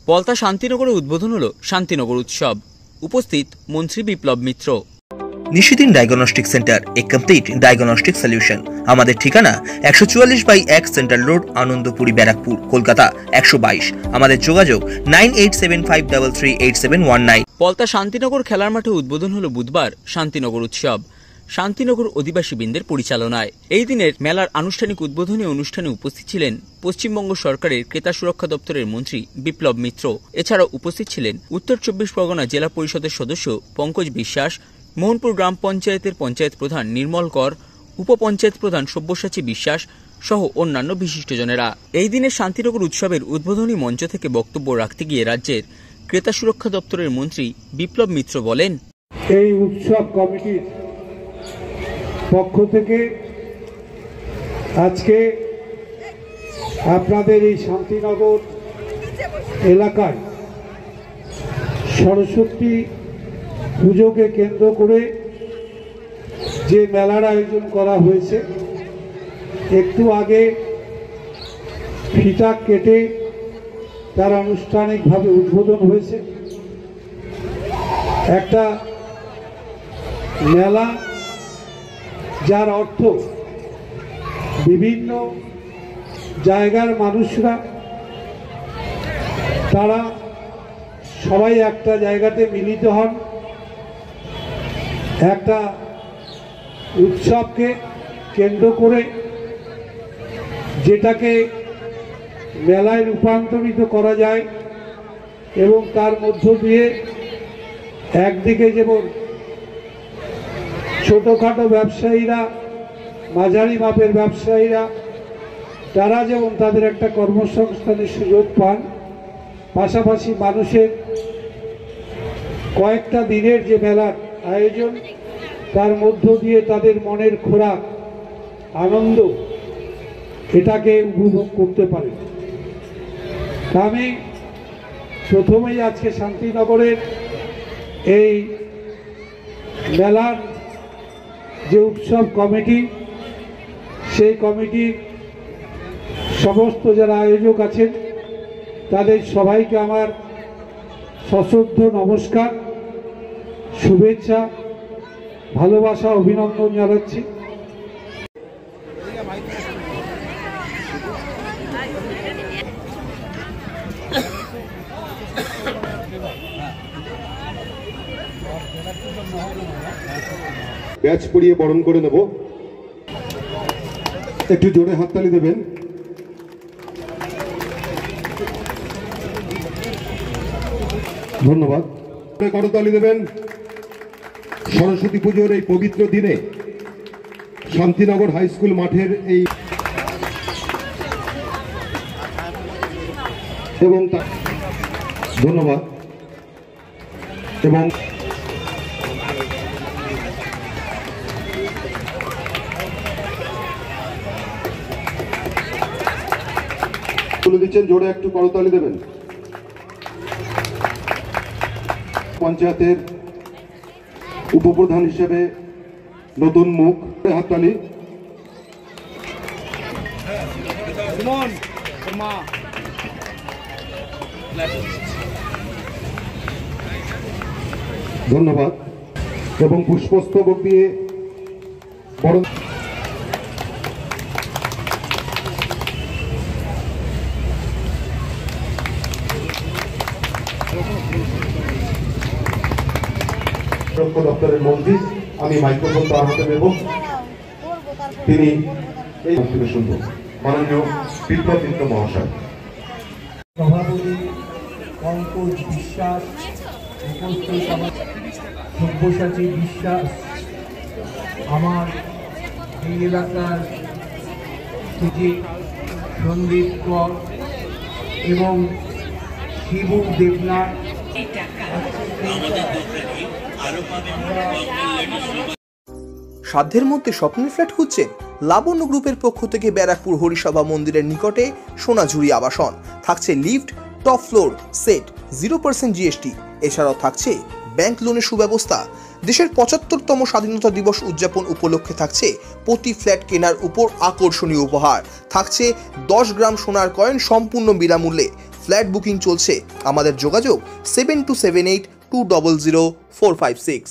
পলতা শান্তিনগরে উদ্বোধন হলো শান্তিনগর উৎসব। উপস্থিত মন্ত্রী বিপ্লব মিত্র। নিশিদিন ডায়াগনস্টিক সেন্টার, এ কমপ্লিট ডায়াগনস্টিক সলিউশন। আমাদের ঠিকানা 144/1 সেন্ট্রাল রোড, আনন্দপুরি, ব্যারাকপুর, কলকাতা 122। আমাদের যোগাযোগ 9875338719। পলতা শান্তিনগর খেলার মাঠে উদ্বোধন হলো বুধবার শান্তিনগর উৎসব শান্তিনগর অধিবাসীবৃন্দের পরিচালনায়। এই দিনের মেলার আনুষ্ঠানিক উদ্বোধনী অনুষ্ঠানে উপস্থিত ছিলেন পশ্চিমবঙ্গ সরকারের ক্রেতা সুরক্ষা দপ্তরের মন্ত্রী বিপ্লব মিত্র। এছাড়াও উপস্থিত ছিলেন উত্তর 24 পরগনা জেলা পরিষদের সদস্য পঙ্কজ বিশ্বাস, মোহনপুর গ্রাম পঞ্চায়েতের পঞ্চায়েত প্রধান নির্মল কর, উপপঞ্চায়েত প্রধান সব্যসাচী বিশ্বাস সহ অন্যান্য বিশিষ্টজনেরা। এই দিনের শান্তিনগর উৎসবের উদ্বোধনী মঞ্চ থেকে বক্তব্য রাখতে গিয়ে রাজ্যের ক্রেতা সুরক্ষা দপ্তরের মন্ত্রী বিপ্লব মিত্র বলেন, এই উৎসব কমিটির পক্ষ থেকে আজকে আপনাদের এই শান্তিনগর এলাকায় সরস্বতী পুজোকে কেন্দ্র করে যে মেলার আয়োজন করা হয়েছে, একটু আগে ফিতা কেটে তার আনুষ্ঠানিকভাবে উদ্বোধন হয়েছে। একটা মেলা যার অর্থ বিভিন্ন জায়গার মানুষরা তারা সবাই একটা জায়গাতে মিলিত হন, একটা উৎসবকে কেন্দ্র করে যেটাকে মেলায় রূপান্তরিত করা যায় এবং তার মধ্য দিয়ে একদিকে যেমন ছোটোখাটো ব্যবসায়ীরা, মাঝারি মাপের ব্যবসায়ীরা তারা যেমন তাদের একটা কর্মসংস্থানের সুযোগ পান, পাশাপাশি মানুষের কয়েকটা দিনের যে মেলার আয়োজন তার মধ্য দিয়ে তাদের মনের খোরাক, আনন্দ এটাকে উপভোগ করতে পারে। আমি প্রথমেই আজকে শান্তিনগরের এই মেলার যে উৎসব কমিটি, সেই কমিটির সমস্ত যারা আয়োজক আছেন তাদের সবাইকে আমার সশ্রদ্ধ নমস্কার, শুভেচ্ছা, ভালোবাসা, অভিনন্দন জানাচ্ছি। ব্যাচ পরিয়ে বরণ করে নেব, একটু জোরে হাততালি দেবেন। ধন্যবাদ, করতালি দেবেন। সরস্বতী পুজোর এই পবিত্র দিনে শান্তিনগর হাই স্কুল মাঠের এই এবং ধন্যবাদ এবং তুলে দিচ্ছেন, জোরে একটু করতালি দেবেন। পঞ্চায়েতের উপপ্রধান হিসেবে নতুন মুখ, হাততালি। ধন্যবাদ এবং পুষ্পস্তবক দিয়ে বরণ দপ্তরের মন্ত্রী। আমি মাইক্রোফোন তার হাতে নেব, তিনি এই বক্তব্য শুনব। মাননীয় বিপ্লব মিত্র মহাশয়। সভাপতি পঙ্কজ বিশ্বাস, উপস্থিত আমার সব্যসাচী বিশ্বাস, আমার এই এলাকার থেকে সন্দীপ কর এবং শিবু দেবনাথ। সাধ্যের মধ্যে স্বপ্নের ফ্ল্যাট খুঁজছেন? লাবণ্য গ্রুপের পক্ষ থেকে ব্যারাকপুর হরিসভা মন্দিরের নিকটে সোনাঝুরি আবাসন। থাকছে lift, top floor, set, 0% GST। এছাড়াও থাকছে ব্যাংক লোনের সুব্যবস্থা। দেশের 75তম স্বাধীনতা দিবস উদযাপন উপলক্ষে থাকছে প্রতি ফ্ল্যাট কেনার উপর আকর্ষণীয় উপহার। থাকছে 10 গ্রাম সোনার কয়েন সম্পূর্ণ বিনামূল্যে। ফ্ল্যাট বুকিং চলছে। আমাদের যোগাযোগ 7278200456।